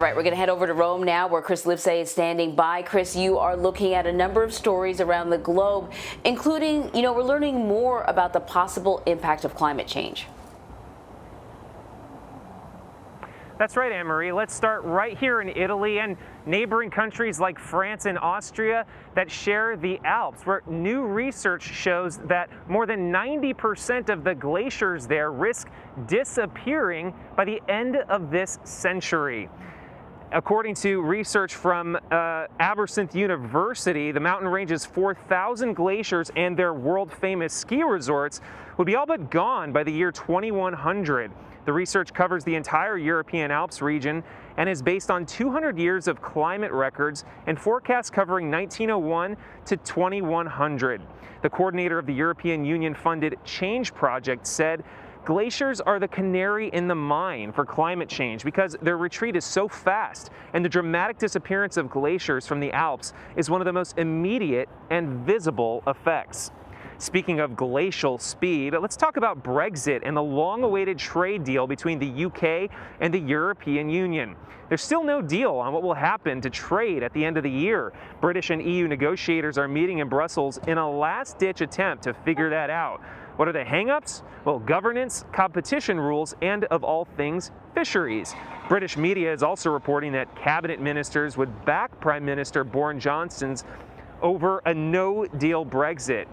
right, we're going to head over to Rome now, where Chris Livesay is standing by. Chris, you are looking at a number of stories around the globe, including, we're learning more about the possible impact of climate change. That's right, Anne-Marie. Let's start right here in Italy and neighboring countries like France and Austria that share the Alps, where new research shows that more than 90% of the glaciers there risk disappearing by the end of this century. According to research from Aberystwyth University, the mountain range's 4,000 glaciers and their world-famous ski resorts would be all but gone by the year 2100. The research covers the entire European Alps region and is based on 200 years of climate records and forecasts covering 1901 to 2100. The coordinator of the European Union-funded Change Project said, "Glaciers are the canary in the mine for climate change because their retreat is so fast, and the dramatic disappearance of glaciers from the Alps is one of the most immediate and visible effects." Speaking of glacial speed, let's talk about Brexit and the long-awaited trade deal between the UK and the European Union. There's still no deal on what will happen to trade at the end of the year. British and EU negotiators are meeting in Brussels in a last-ditch attempt to figure that out. What are the hang-ups? Well, governance, competition rules, and of all things, fisheries. British media is also reporting that cabinet ministers would back Prime Minister Boris Johnson's over a no-deal Brexit.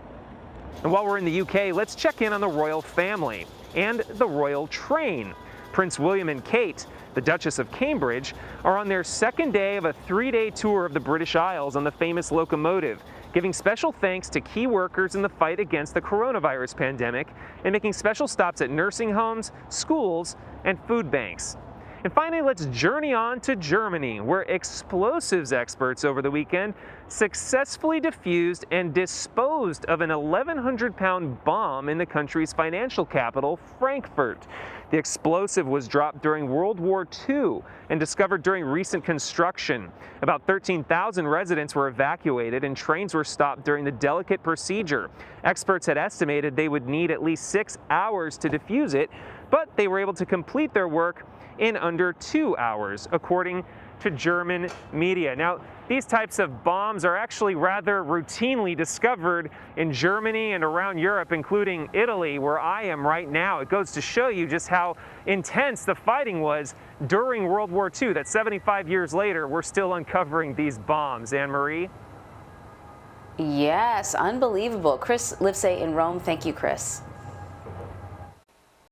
And while we're in the UK, let's check in on the royal family and the royal train. Prince William and Kate, the Duchess of Cambridge, are on their second day of a 3-day tour of the British Isles on the famous locomotive, giving special thanks to key workers in the fight against the coronavirus pandemic and making special stops at nursing homes, schools, and food banks. And finally, let's journey on to Germany, where explosives experts over the weekend successfully defused and disposed of an 1,100-pound bomb in the country's financial capital, Frankfurt. The explosive was dropped during World War II and discovered during recent construction. About 13,000 residents were evacuated and trains were stopped during the delicate procedure. Experts had estimated they would need at least 6 hours to defuse it, but they were able to complete their work in under 2 hours, according to German media. Now, these types of bombs are actually rather routinely discovered in Germany and around Europe, including Italy, where I am right now. It goes to show you just how intense the fighting was during World War II, that 75 years later, we're still uncovering these bombs. Anne-Marie? Yes, unbelievable. Chris Livesay in Rome. Thank you, Chris.